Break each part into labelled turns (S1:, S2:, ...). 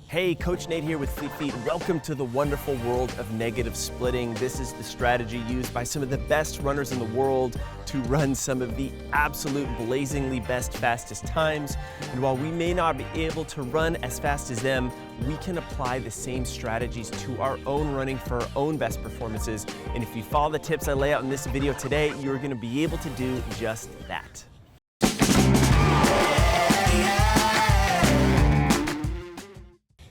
S1: Hey, Coach Nate here with Fleet Feet. Welcome to the wonderful world of negative splitting. This is the strategy used by some of the best runners in the world to run some of the absolute blazingly best, fastest times. And while we may not be able to run as fast as them, we can apply the same strategies to our own running for our own best performances. And if you follow the tips I lay out in this video today, you're gonna be able to do just that.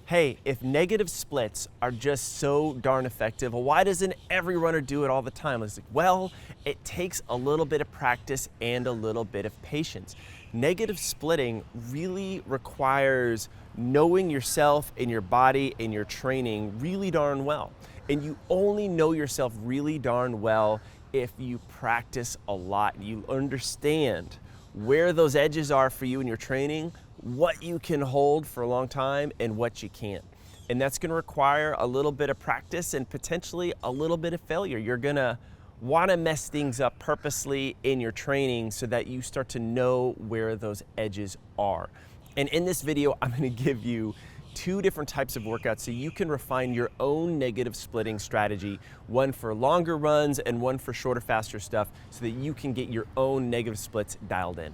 S1: Hey, if negative splits are just so darn effective, well, why doesn't every runner do it all the time? It's like, well, it takes a little bit of practice and a little bit of patience. Negative splitting really requires knowing yourself and your body and your training really darn well. And you only know yourself really darn well if you practice a lot. You understand where those edges are for you in your training, what you can hold for a long time and what you can't. And that's gonna require a little bit of practice and potentially a little bit of failure. You're gonna wanna mess things up purposely in your training so that you start to know where those edges are. And in this video, I'm gonna give you two different types of workouts so you can refine your own negative splitting strategy, one for longer runs and one for shorter, faster stuff, so that you can get your own negative splits dialed in.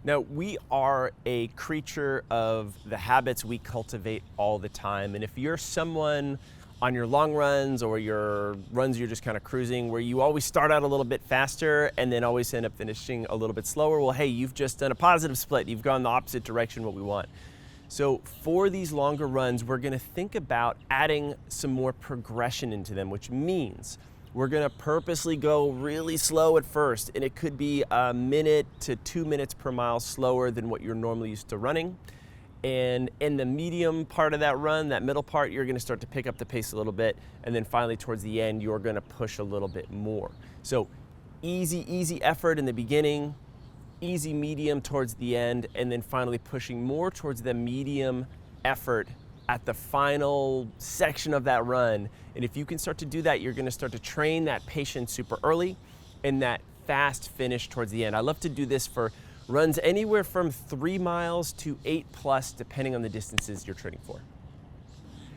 S1: Now, we are a creature of the habits we cultivate all the time. And if you're someone on your long runs or your runs you're just kind of cruising where you always start out a little bit faster and then always end up finishing a little bit slower, well, hey, you've just done a positive split. You've gone the opposite direction what we want. So for these longer runs, we're gonna think about adding some more progression into them, which means we're gonna purposely go really slow at first, and it could be a minute to 2 minutes per mile slower than what you're normally used to running. And in the medium part of that run, that middle part, you're gonna start to pick up the pace a little bit, and then finally towards the end, you're gonna push a little bit more. So easy effort in the beginning, easy medium towards the end, and then finally pushing more towards the medium effort at the final section of that run. And if you can start to do that, you're gonna start to train that patience super early and that fast finish towards the end. I love to do this for runs anywhere from 3 miles to 8+, depending on the distances you're training for.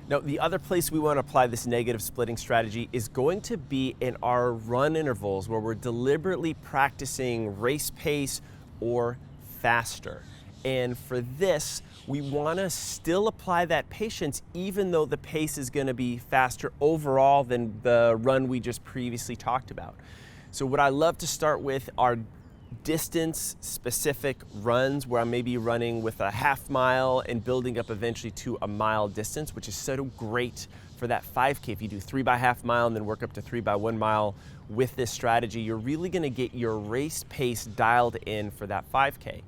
S1: Now, the other place we wanna apply this negative splitting strategy is going to be in our run intervals where we're deliberately practicing race pace or faster. And for this, we wanna still apply that patience even though the pace is gonna be faster overall than the run we just previously talked about. So what I love to start with are distance specific runs where I may be running with a half mile and building up eventually to a mile distance, which is so great for that 5K. If you do 3 by half mile and then work up to 3 by 1 mile with this strategy, you're really gonna get your race pace dialed in for that 5K.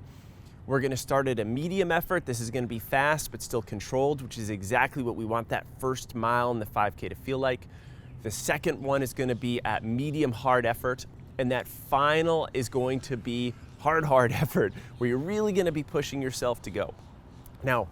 S1: We're gonna start at a medium effort. This is gonna be fast, but still controlled, which is exactly what we want that first mile in the 5K to feel like. The second one is gonna be at medium hard effort, and that final is going to be hard effort, where you're really gonna be pushing yourself to go. Now,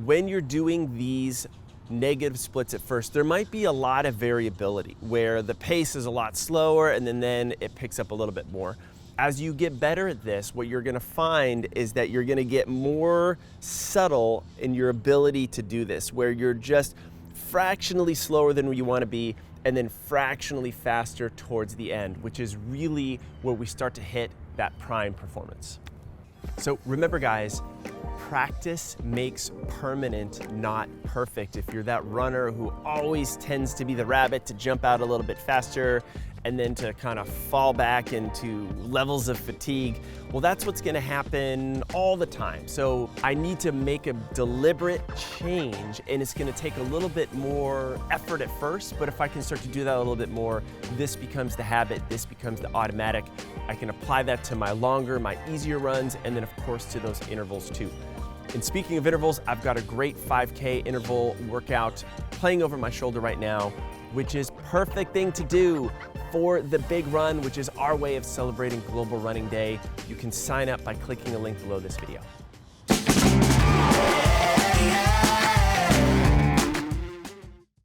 S1: when you're doing these negative splits at first, there might be a lot of variability where the pace is a lot slower and then it picks up a little bit more. As you get better at this, what you're gonna find is that you're gonna get more subtle in your ability to do this, where you're just fractionally slower than you wanna be and then fractionally faster towards the end, which is really where we start to hit that prime performance. So remember guys, practice makes permanent, not perfect. If you're that runner who always tends to be the rabbit to jump out a little bit faster and then to kind of fall back into levels of fatigue, well, that's what's gonna happen all the time. So I need to make a deliberate change, and it's gonna take a little bit more effort at first, but if I can start to do that a little bit more, this becomes the habit, this becomes the automatic. I can apply that to my longer, my easier runs, and then of course to those intervals too. And speaking of intervals, I've got a great 5K interval workout playing over my shoulder right now, which is perfect thing to do for the big run, which is our way of celebrating Global Running Day. You can sign up by clicking the link below this video.